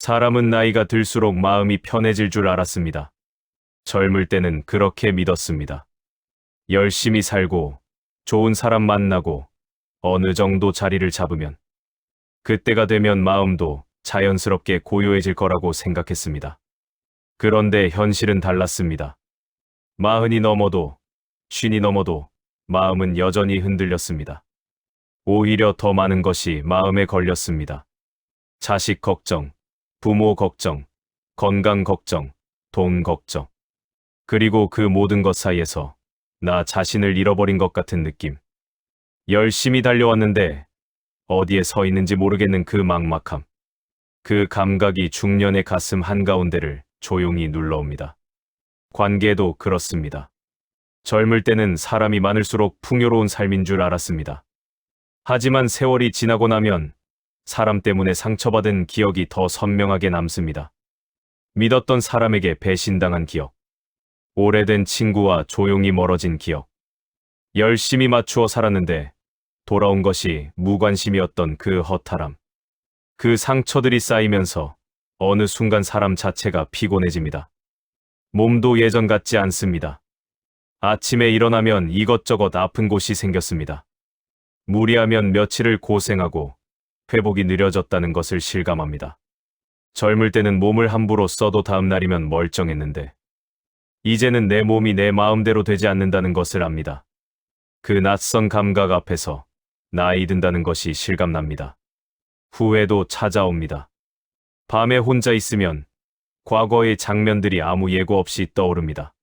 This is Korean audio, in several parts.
사람은 나이가 들수록 마음이 편해질 줄 알았습니다. 젊을 때는 그렇게 믿었습니다. 열심히 살고 좋은 사람 만나고 어느 정도 자리를 잡으면 그때가 되면 마음도 자연스럽게 고요해질 거라고 생각했습니다. 그런데 현실은 달랐습니다. 40이 넘어도 50이 넘어도 마음은 여전히 흔들렸습니다. 오히려 더 많은 것이 마음에 걸렸습니다. 자식 걱정, 부모 걱정, 건강 걱정, 돈 걱정. 그리고 그 모든 것 사이에서 나 자신을 잃어버린 것 같은 느낌. 열심히 달려왔는데 어디에 서 있는지 모르겠는 그 막막함. 그 감각이 중년의 가슴 한가운데를 조용히 눌러옵니다. 관계도 그렇습니다. 젊을 때는 사람이 많을수록 풍요로운 삶인 줄 알았습니다. 하지만 세월이 지나고 나면 사람 때문에 상처받은 기억이 더 선명하게 남습니다. 믿었던 사람에게 배신당한 기억. 오래된 친구와 조용히 멀어진 기억. 열심히 맞추어 살았는데 돌아온 것이 무관심이었던 그 허탈함. 그 상처들이 쌓이면서 어느 순간 사람 자체가 피곤해집니다. 몸도 예전 같지 않습니다. 아침에 일어나면 이것저것 아픈 곳이 생겼습니다. 무리하면 며칠을 고생하고 회복이 느려졌다는 것을 실감합니다. 젊을 때는 몸을 함부로 써도 다음 날이면 멀쩡했는데 이제는 내 몸이 내 마음대로 되지 않는다는 것을 압니다. 그 낯선 감각 앞에서 나이 든다는 것이 실감납니다. 후회도 찾아옵니다. 밤에 혼자 있으면 과거의 장면들이 아무 예고 없이 떠오릅니다.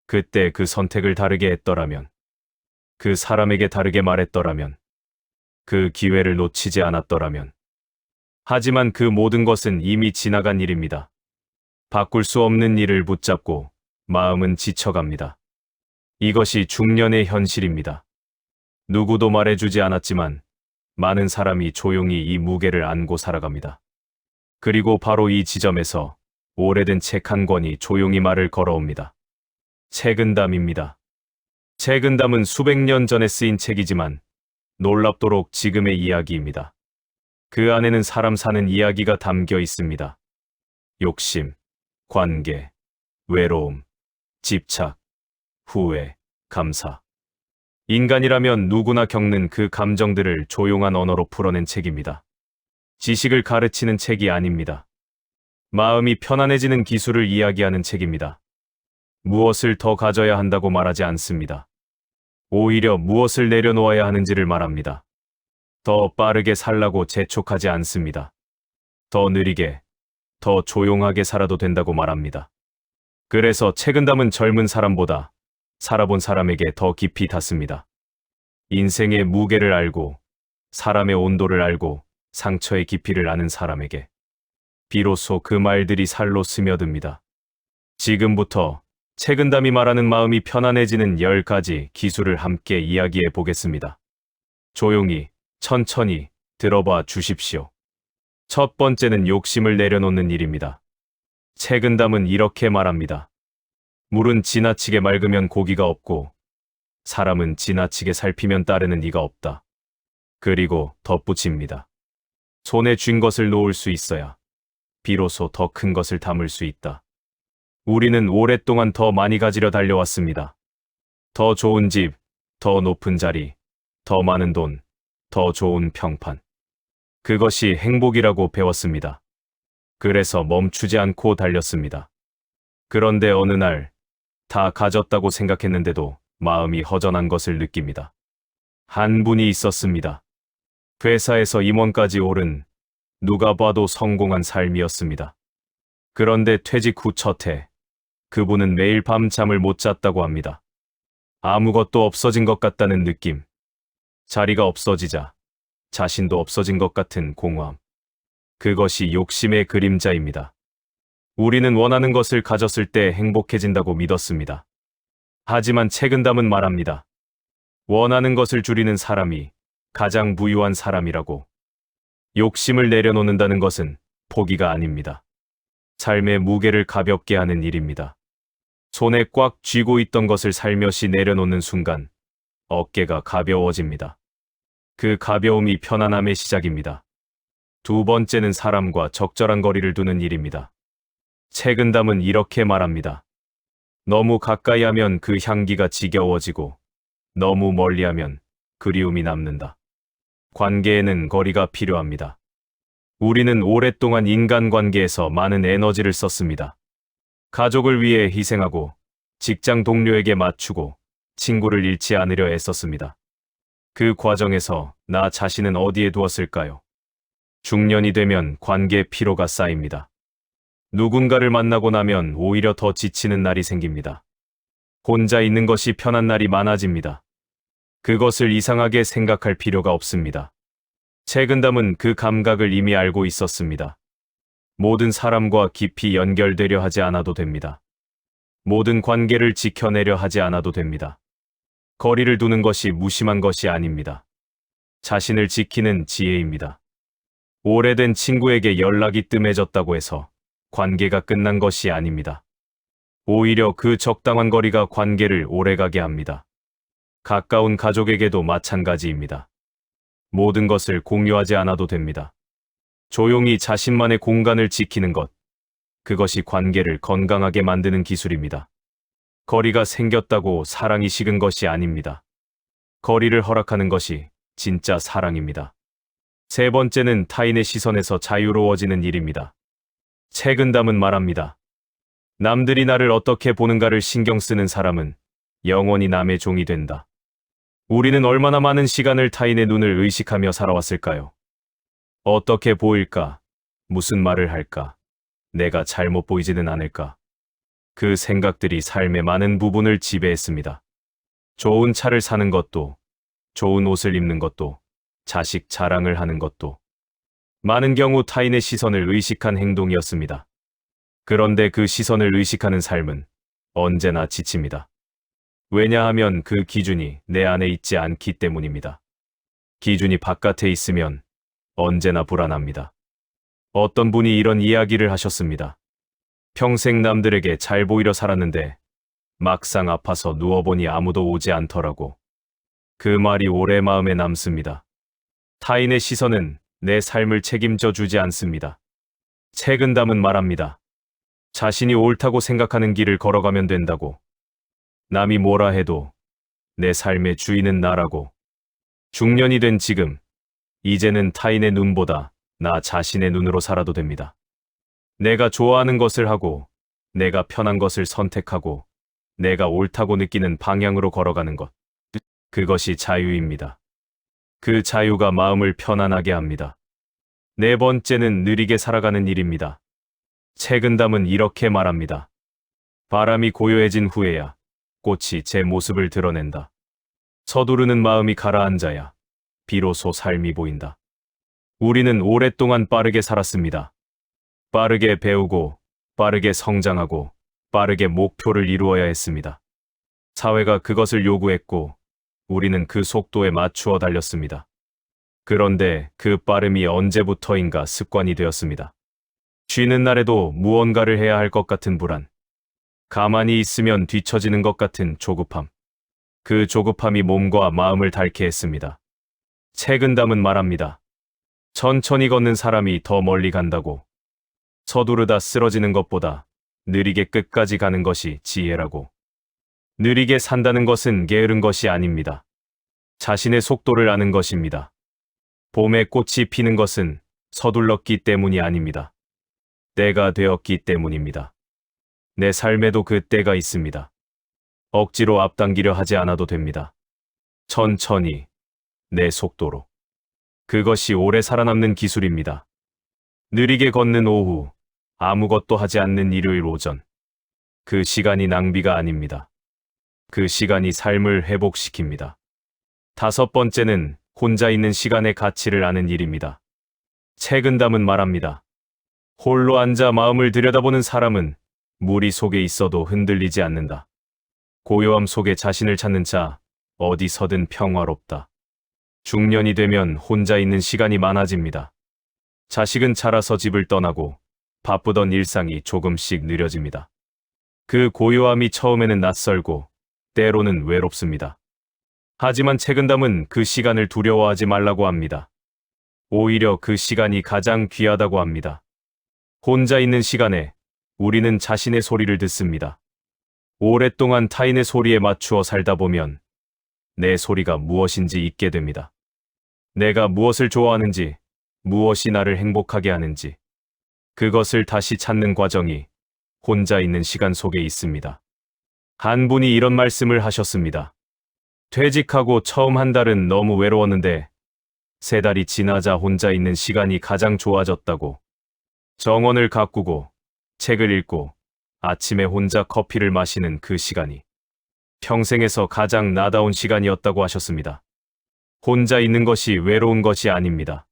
그때 그 선택을 다르게 했더라면, 그 사람에게 다르게 말했더라면, 그 기회를 놓치지 않았더라면. 하지만 그 모든 것은 이미 지나간 일입니다. 바꿀 수 없는 일을 붙잡고 마음은 지쳐갑니다. 이것이 중년의 현실입니다. 누구도 말해주지 않았지만 많은 사람이 조용히 이 무게를 안고 살아갑니다. 그리고 바로 이 지점에서 오래된 책 한 권이 조용히 말을 걸어옵니다. 책은담입니다. 책은담은 수백 년 전에 쓰인 책이지만 놀랍도록 지금의 이야기입니다. 그 안에는 사람 사는 이야기가 담겨 있습니다. 욕심, 관계, 외로움, 집착, 후회, 감사. 인간이라면 누구나 겪는 그 감정들을 조용한 언어로 풀어낸 책입니다. 지식을 가르치는 책이 아닙니다. 마음이 편안해지는 기술을 이야기하는 책입니다. 무엇을 더 가져야 한다고 말하지 않습니다. 오히려 무엇을 내려놓아야 하는지를 말합니다. 더 빠르게 살라고 재촉하지 않습니다. 더 느리게, 더 조용하게 살아도 된다고 말합니다. 그래서 책은담은 젊은 사람보다 살아본 사람에게 더 깊이 닿습니다. 인생의 무게를 알고, 사람의 온도를 알고, 상처의 깊이를 아는 사람에게 비로소 그 말들이 살로 스며듭니다. 지금부터 책은담이 말하는 마음이 편안해지는 10가지 기술을 함께 이야기해 보겠습니다. 조용히, 천천히 들어봐 주십시오. 첫 번째는 욕심을 내려놓는 일입니다. 책은담은 이렇게 말합니다. 물은 지나치게 맑으면 고기가 없고 사람은 지나치게 살피면 따르는 이가 없다. 그리고 덧붙입니다. 손에 쥔 것을 놓을 수 있어야 비로소 더 큰 것을 담을 수 있다. 우리는 오랫동안 더 많이 가지려 달려왔습니다. 더 좋은 집, 더 높은 자리, 더 많은 돈, 더 좋은 평판. 그것이 행복이라고 배웠습니다. 그래서 멈추지 않고 달렸습니다. 그런데 어느 날 다 가졌다고 생각했는데도 마음이 허전한 것을 느낍니다. 한 분이 있었습니다. 회사에서 임원까지 오른 누가 봐도 성공한 삶이었습니다. 그런데 퇴직 후 첫 해, 그분은 매일 밤 잠을 못 잤다고 합니다. 아무것도 없어진 것 같다는 느낌. 자리가 없어지자 자신도 없어진 것 같은 공허함. 그것이 욕심의 그림자입니다. 우리는 원하는 것을 가졌을 때 행복해진다고 믿었습니다. 하지만 책은담은 말합니다. 원하는 것을 줄이는 사람이 가장 부유한 사람이라고. 욕심을 내려놓는다는 것은 포기가 아닙니다. 삶의 무게를 가볍게 하는 일입니다. 손에 꽉 쥐고 있던 것을 살며시 내려놓는 순간 어깨가 가벼워집니다. 그 가벼움이 편안함의 시작입니다. 두 번째는 사람과 적절한 거리를 두는 일입니다. 책은담은 이렇게 말합니다. 너무 가까이 하면 그 향기가 지겨워지고 너무 멀리 하면 그리움이 남는다. 관계에는 거리가 필요합니다. 우리는 오랫동안 인간관계에서 많은 에너지를 썼습니다. 가족을 위해 희생하고 직장 동료에게 맞추고 친구를 잃지 않으려 애썼습니다. 그 과정에서 나 자신은 어디에 두었을까요? 중년이 되면 관계 피로가 쌓입니다. 누군가를 만나고 나면 오히려 더 지치는 날이 생깁니다. 혼자 있는 것이 편한 날이 많아집니다. 그것을 이상하게 생각할 필요가 없습니다. 책은담은 그 감각을 이미 알고 있었습니다. 모든 사람과 깊이 연결되려 하지 않아도 됩니다. 모든 관계를 지켜내려 하지 않아도 됩니다. 거리를 두는 것이 무심한 것이 아닙니다. 자신을 지키는 지혜입니다. 오래된 친구에게 연락이 뜸해졌다고 해서 관계가 끝난 것이 아닙니다. 오히려 그 적당한 거리가 관계를 오래가게 합니다. 가까운 가족에게도 마찬가지입니다. 모든 것을 공유하지 않아도 됩니다. 조용히 자신만의 공간을 지키는 것, 그것이 관계를 건강하게 만드는 기술입니다. 거리가 생겼다고 사랑이 식은 것이 아닙니다. 거리를 허락하는 것이 진짜 사랑입니다. 세 번째는 타인의 시선에서 자유로워지는 일입니다. 책은담은 말합니다. 남들이 나를 어떻게 보는가를 신경 쓰는 사람은 영원히 남의 종이 된다. 우리는 얼마나 많은 시간을 타인의 눈을 의식하며 살아왔을까요? 어떻게 보일까? 무슨 말을 할까? 내가 잘못 보이지는 않을까? 그 생각들이 삶의 많은 부분을 지배했습니다. 좋은 차를 사는 것도, 좋은 옷을 입는 것도, 자식 자랑을 하는 것도, 많은 경우 타인의 시선을 의식한 행동이었습니다. 그런데 그 시선을 의식하는 삶은 언제나 지칩니다. 왜냐하면 그 기준이 내 안에 있지 않기 때문입니다. 기준이 바깥에 있으면 언제나 불안합니다. 어떤 분이 이런 이야기를 하셨습니다. 평생 남들에게 잘 보이려 살았는데 막상 아파서 누워보니 아무도 오지 않더라고. 그 말이 오래 마음에 남습니다. 타인의 시선은 내 삶을 책임져 주지 않습니다. 책은담은 말합니다. 자신이 옳다고 생각하는 길을 걸어가면 된다고. 남이 뭐라 해도 내 삶의 주인은 나라고. 중년이 된 지금, 이제는 타인의 눈보다 나 자신의 눈으로 살아도 됩니다. 내가 좋아하는 것을 하고, 내가 편한 것을 선택하고, 내가 옳다고 느끼는 방향으로 걸어가는 것. 그것이 자유입니다. 그 자유가 마음을 편안하게 합니다. 네 번째는 느리게 살아가는 일입니다. 책은담은 이렇게 말합니다. 바람이 고요해진 후에야 꽃이 제 모습을 드러낸다. 서두르는 마음이 가라앉아야 비로소 삶이 보인다. 우리는 오랫동안 빠르게 살았습니다. 빠르게 배우고, 빠르게 성장하고, 빠르게 목표를 이루어야 했습니다. 사회가 그것을 요구했고, 우리는 그 속도에 맞추어 달렸습니다. 그런데 그 빠름이 언제부터인가 습관이 되었습니다. 쉬는 날에도 무언가를 해야 할 것 같은 불안, 가만히 있으면 뒤처지는 것 같은 조급함, 그 조급함이 몸과 마음을 닳게 했습니다. 책은담은 말합니다. 천천히 걷는 사람이 더 멀리 간다고. 서두르다 쓰러지는 것보다 느리게 끝까지 가는 것이 지혜라고. 느리게 산다는 것은 게으른 것이 아닙니다. 자신의 속도를 아는 것입니다. 봄에 꽃이 피는 것은 서둘렀기 때문이 아닙니다. 때가 되었기 때문입니다. 내 삶에도 그 때가 있습니다. 억지로 앞당기려 하지 않아도 됩니다. 천천히, 내 속도로. 그것이 오래 살아남는 기술입니다. 느리게 걷는 오후, 아무것도 하지 않는 일요일 오전. 그 시간이 낭비가 아닙니다. 그 시간이 삶을 회복시킵니다. 다섯 번째는 혼자 있는 시간의 가치를 아는 일입니다. 책은담은 말합니다. 홀로 앉아 마음을 들여다보는 사람은 무리 속에 있어도 흔들리지 않는다. 고요함 속에 자신을 찾는 자, 어디서든 평화롭다. 중년이 되면 혼자 있는 시간이 많아집니다. 자식은 자라서 집을 떠나고 바쁘던 일상이 조금씩 느려집니다. 그 고요함이 처음에는 낯설고 때로는 외롭습니다. 하지만 책은담은 그 시간을 두려워하지 말라고 합니다. 오히려 그 시간이 가장 귀하다고 합니다. 혼자 있는 시간에 우리는 자신의 소리를 듣습니다. 오랫동안 타인의 소리에 맞추어 살다 보면 내 소리가 무엇인지 잊게 됩니다. 내가 무엇을 좋아하는지, 무엇이 나를 행복하게 하는지, 그것을 다시 찾는 과정이 혼자 있는 시간 속에 있습니다. 한 분이 이런 말씀을 하셨습니다. 퇴직하고 처음 한 달은 너무 외로웠는데 3달이 지나자 혼자 있는 시간이 가장 좋아졌다고. 정원을 가꾸고 책을 읽고 아침에 혼자 커피를 마시는 그 시간이 평생에서 가장 나다운 시간이었다고 하셨습니다. 혼자 있는 것이 외로운 것이 아닙니다.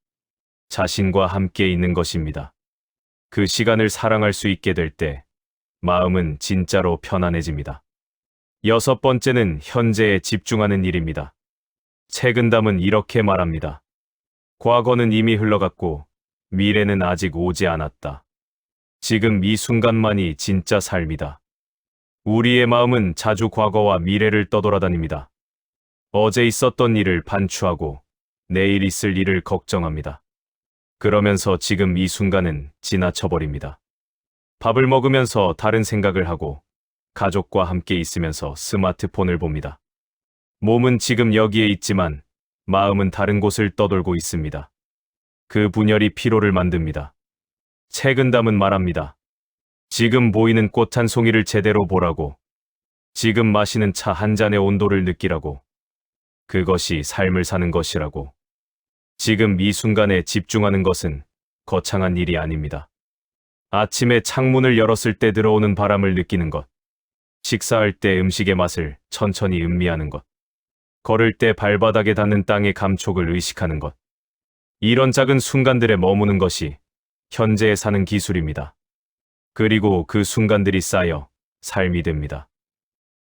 자신과 함께 있는 것입니다. 그 시간을 사랑할 수 있게 될 때 마음은 진짜로 편안해집니다. 6번째는 현재에 집중하는 일입니다. 책은담은 이렇게 말합니다. 과거는 이미 흘러갔고 미래는 아직 오지 않았다. 지금 이 순간만이 진짜 삶이다. 우리의 마음은 자주 과거와 미래를 떠돌아다닙니다. 어제 있었던 일을 반추하고 내일 있을 일을 걱정합니다. 그러면서 지금 이 순간은 지나쳐버립니다. 밥을 먹으면서 다른 생각을 하고 가족과 함께 있으면서 스마트폰을 봅니다. 몸은 지금 여기에 있지만 마음은 다른 곳을 떠돌고 있습니다. 그 분열이 피로를 만듭니다. 책은담은 말합니다. 지금 보이는 꽃 한 송이를 제대로 보라고. 지금 마시는 차 한 잔의 온도를 느끼라고. 그것이 삶을 사는 것이라고. 지금 이 순간에 집중하는 것은 거창한 일이 아닙니다. 아침에 창문을 열었을 때 들어오는 바람을 느끼는 것. 식사할 때 음식의 맛을 천천히 음미하는 것. 걸을 때 발바닥에 닿는 땅의 감촉을 의식하는 것. 이런 작은 순간들에 머무는 것이 현재에 사는 기술입니다. 그리고 그 순간들이 쌓여 삶이 됩니다.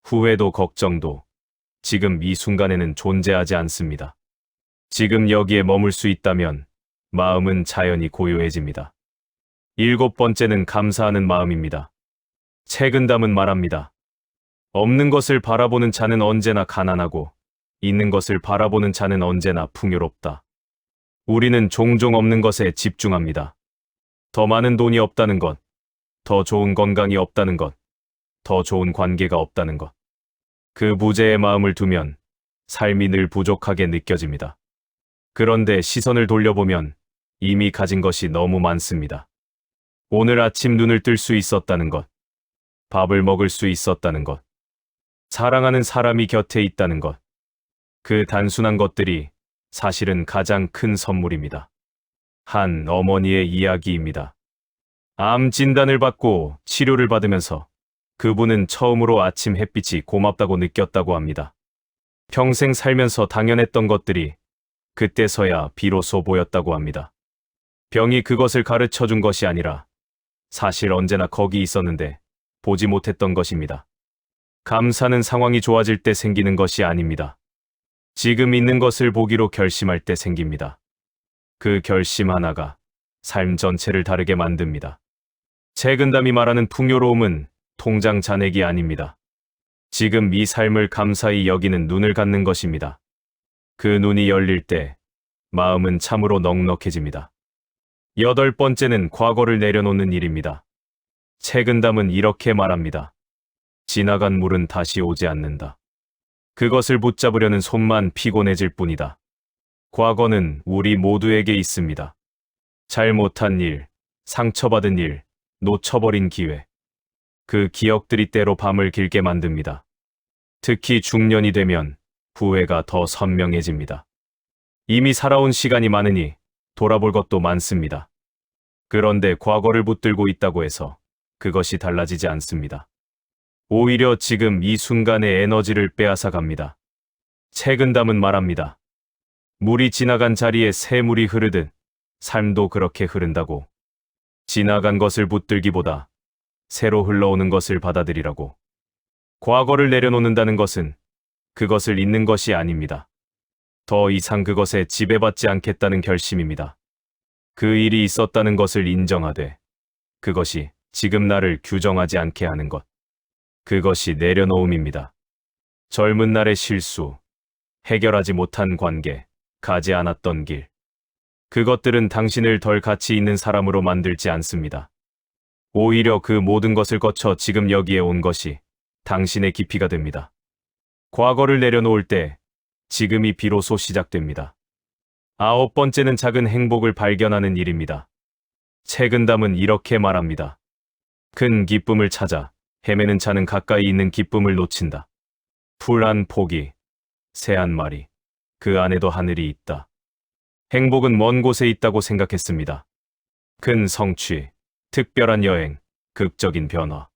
후회도 걱정도 지금 이 순간에는 존재하지 않습니다. 지금 여기에 머물 수 있다면 마음은 자연히 고요해집니다. 7번째는 감사하는 마음입니다. 책은담은 말합니다. 없는 것을 바라보는 자는 언제나 가난하고 있는 것을 바라보는 자는 언제나 풍요롭다. 우리는 종종 없는 것에 집중합니다. 더 많은 돈이 없다는 것, 더 좋은 건강이 없다는 것, 더 좋은 관계가 없다는 것. 그 부재의 마음을 두면 삶이 늘 부족하게 느껴집니다. 그런데 시선을 돌려보면 이미 가진 것이 너무 많습니다. 오늘 아침 눈을 뜰 수 있었다는 것, 밥을 먹을 수 있었다는 것, 사랑하는 사람이 곁에 있다는 것. 그 단순한 것들이 사실은 가장 큰 선물입니다. 한 어머니의 이야기입니다. 암 진단을 받고 치료를 받으면서 그분은 처음으로 아침 햇빛이 고맙다고 느꼈다고 합니다. 평생 살면서 당연했던 것들이 그때서야 비로소 보였다고 합니다. 병이 그것을 가르쳐 준 것이 아니라 사실 언제나 거기 있었는데 보지 못했던 것입니다. 감사는 상황이 좋아질 때 생기는 것이 아닙니다. 지금 있는 것을 보기로 결심할 때 생깁니다. 그 결심 하나가 삶 전체를 다르게 만듭니다. 책은담이 말하는 풍요로움은 통장 잔액이 아닙니다. 지금 이 삶을 감사히 여기는 눈을 갖는 것입니다. 그 눈이 열릴 때 마음은 참으로 넉넉해집니다. 8번째는 과거를 내려놓는 일입니다. 책은담은 이렇게 말합니다. 지나간 물은 다시 오지 않는다. 그것을 붙잡으려는 손만 피곤해질 뿐이다. 과거는 우리 모두에게 있습니다. 잘못한 일, 상처받은 일, 놓쳐버린 기회. 그 기억들이 때로 밤을 길게 만듭니다. 특히 중년이 되면 후회가 더 선명해집니다. 이미 살아온 시간이 많으니 돌아볼 것도 많습니다. 그런데 과거를 붙들고 있다고 해서 그것이 달라지지 않습니다. 오히려 지금 이 순간의 에너지를 빼앗아 갑니다. 책은담은 말합니다. 물이 지나간 자리에 새물이 흐르듯 삶도 그렇게 흐른다고. 지나간 것을 붙들기보다 새로 흘러오는 것을 받아들이라고. 과거를 내려놓는다는 것은 그것을 잊는 것이 아닙니다. 더 이상 그것에 지배받지 않겠다는 결심입니다. 그 일이 있었다는 것을 인정하되 그것이 지금 나를 규정하지 않게 하는 것. 그것이 내려놓음입니다. 젊은 날의 실수, 해결하지 못한 관계, 가지 않았던 길. 그것들은 당신을 덜 가치 있는 사람으로 만들지 않습니다. 오히려 그 모든 것을 거쳐 지금 여기에 온 것이 당신의 깊이가 됩니다. 과거를 내려놓을 때 지금이 비로소 시작됩니다. 9번째는 작은 행복을 발견하는 일입니다. 책은담은 이렇게 말합니다. 큰 기쁨을 찾아 헤매는 자는 가까이 있는 기쁨을 놓친다. 풀 한 포기, 새 한 마리, 그 안에도 하늘이 있다. 행복은 먼 곳에 있다고 생각했습니다. 큰 성취, 특별한 여행, 극적인 변화.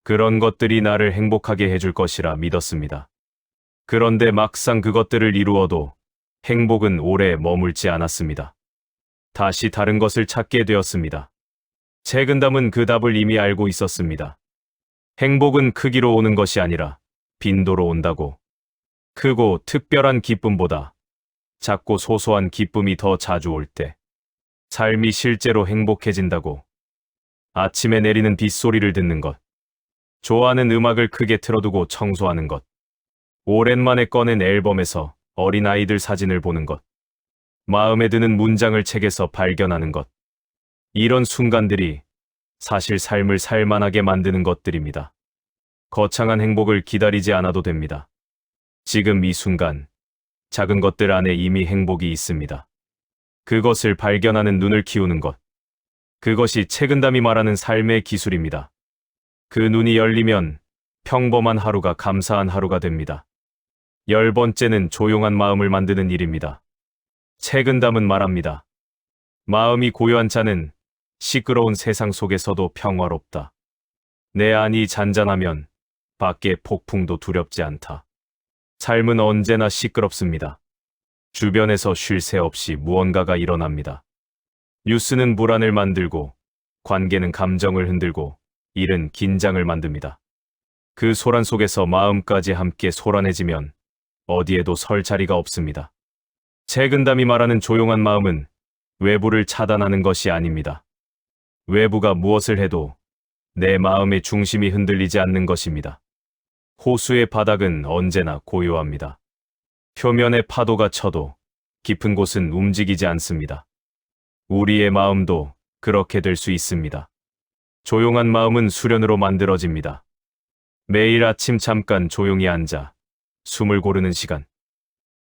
그런 것들이 나를 행복하게 해줄 것이라 믿었습니다. 그런데 막상 그것들을 이루어도 행복은 오래 머물지 않았습니다. 다시 다른 것을 찾게 되었습니다. 책은담은 그 답을 이미 알고 있었습니다. 행복은 크기로 오는 것이 아니라 빈도로 온다고. 크고 특별한 기쁨보다 작고 소소한 기쁨이 더 자주 올 때 삶이 실제로 행복해진다고. 아침에 내리는 빗소리를 듣는 것, 좋아하는 음악을 크게 틀어두고 청소하는 것, 오랜만에 꺼낸 앨범에서 어린아이들 사진을 보는 것, 마음에 드는 문장을 책에서 발견하는 것. 이런 순간들이 사실 삶을 살만하게 만드는 것들입니다. 거창한 행복을 기다리지 않아도 됩니다. 지금 이 순간, 작은 것들 안에 이미 행복이 있습니다. 그것을 발견하는 눈을 키우는 것. 그것이 책은담이 말하는 삶의 기술입니다. 그 눈이 열리면 평범한 하루가 감사한 하루가 됩니다. 10번째는 조용한 마음을 만드는 일입니다. 책은담은 말합니다. 마음이 고요한 자는 시끄러운 세상 속에서도 평화롭다. 내 안이 잔잔하면 밖의 폭풍도 두렵지 않다. 삶은 언제나 시끄럽습니다. 주변에서 쉴 새 없이 무언가가 일어납니다. 뉴스는 불안을 만들고, 관계는 감정을 흔들고, 일은 긴장을 만듭니다. 그 소란 속에서 마음까지 함께 소란해지면 어디에도 설 자리가 없습니다. 책은담이 말하는 조용한 마음은 외부를 차단하는 것이 아닙니다. 외부가 무엇을 해도 내 마음의 중심이 흔들리지 않는 것입니다. 호수의 바닥은 언제나 고요합니다. 표면에 파도가 쳐도 깊은 곳은 움직이지 않습니다. 우리의 마음도 그렇게 될 수 있습니다. 조용한 마음은 수련으로 만들어집니다. 매일 아침 잠깐 조용히 앉아 숨을 고르는 시간.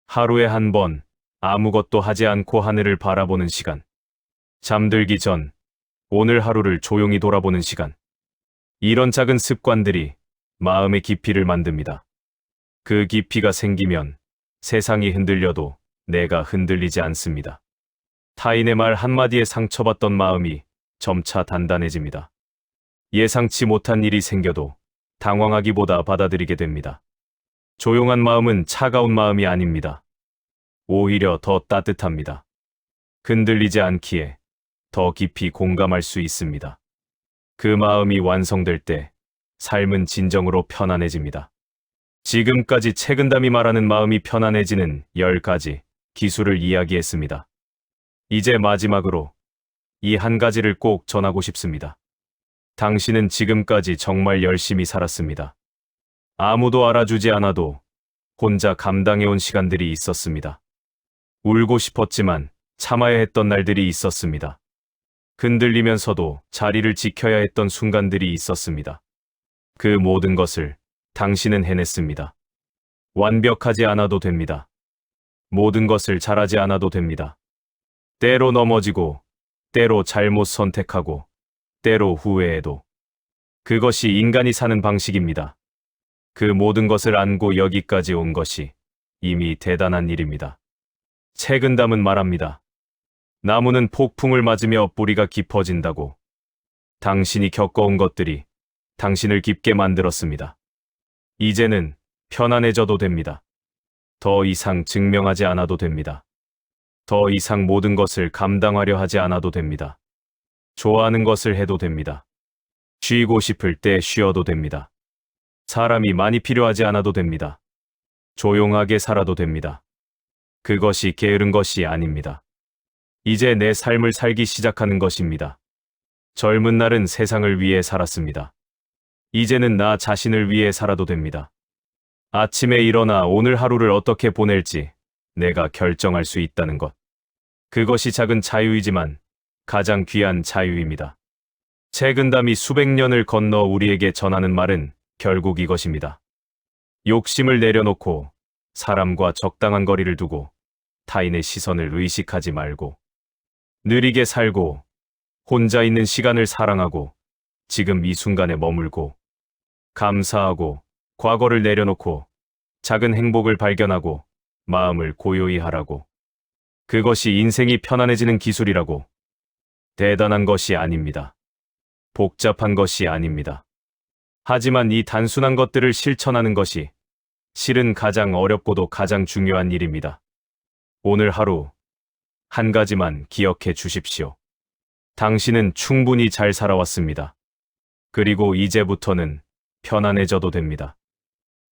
하루에 한 번 아무것도 하지 않고 하늘을 바라보는 시간. 잠들기 전 오늘 하루를 조용히 돌아보는 시간. 이런 작은 습관들이 마음의 깊이를 만듭니다. 그 깊이가 생기면 세상이 흔들려도 내가 흔들리지 않습니다. 타인의 말 한마디에 상처받던 마음이 점차 단단해집니다. 예상치 못한 일이 생겨도 당황하기보다 받아들이게 됩니다. 조용한 마음은 차가운 마음이 아닙니다. 오히려 더 따뜻합니다. 흔들리지 않기에 더 깊이 공감할 수 있습니다. 그 마음이 완성될 때 삶은 진정으로 편안해집니다. 지금까지 책은담이 말하는 마음이 편안해지는 10가지 기술을 이야기했습니다. 이제 마지막으로 이 한 가지를 꼭 전하고 싶습니다. 당신은 지금까지 정말 열심히 살았습니다. 아무도 알아주지 않아도 혼자 감당해온 시간들이 있었습니다. 울고 싶었지만 참아야 했던 날들이 있었습니다. 흔들리면서도 자리를 지켜야 했던 순간들이 있었습니다. 그 모든 것을 당신은 해냈습니다. 완벽하지 않아도 됩니다. 모든 것을 잘하지 않아도 됩니다. 때로 넘어지고, 때로 잘못 선택하고, 때로 후회해도. 그것이 인간이 사는 방식입니다. 그 모든 것을 안고 여기까지 온 것이 이미 대단한 일입니다. 책은담은 말합니다. 나무는 폭풍을 맞으며 뿌리가 깊어진다고. 당신이 겪어온 것들이 당신을 깊게 만들었습니다. 이제는 편안해져도 됩니다. 더 이상 증명하지 않아도 됩니다. 더 이상 모든 것을 감당하려 하지 않아도 됩니다. 좋아하는 것을 해도 됩니다. 쉬고 싶을 때 쉬어도 됩니다. 사람이 많이 필요하지 않아도 됩니다. 조용하게 살아도 됩니다. 그것이 게으른 것이 아닙니다. 이제 내 삶을 살기 시작하는 것입니다. 젊은 날은 세상을 위해 살았습니다. 이제는 나 자신을 위해 살아도 됩니다. 아침에 일어나 오늘 하루를 어떻게 보낼지 내가 결정할 수 있다는 것. 그것이 작은 자유이지만 가장 귀한 자유입니다. 책은담이 수백 년을 건너 우리에게 전하는 말은 결국 이것입니다. 욕심을 내려놓고 사람과 적당한 거리를 두고 타인의 시선을 의식하지 말고 느리게 살고 혼자 있는 시간을 사랑하고 지금 이 순간에 머물고 감사하고 과거를 내려놓고 작은 행복을 발견하고 마음을 고요히 하라고. 그것이 인생이 편안해지는 기술이라고. 대단한 것이 아닙니다. 복잡한 것이 아닙니다. 하지만 이 단순한 것들을 실천하는 것이 실은 가장 어렵고도 가장 중요한 일입니다. 오늘 하루 한 가지만 기억해 주십시오. 당신은 충분히 잘 살아왔습니다. 그리고 이제부터는 편안해져도 됩니다.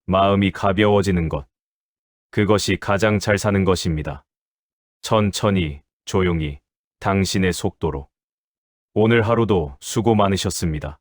마음이 가벼워지는 것. 그것이 가장 잘 사는 것입니다. 천천히, 조용히, 당신의 속도로. 오늘 하루도 수고 많으셨습니다.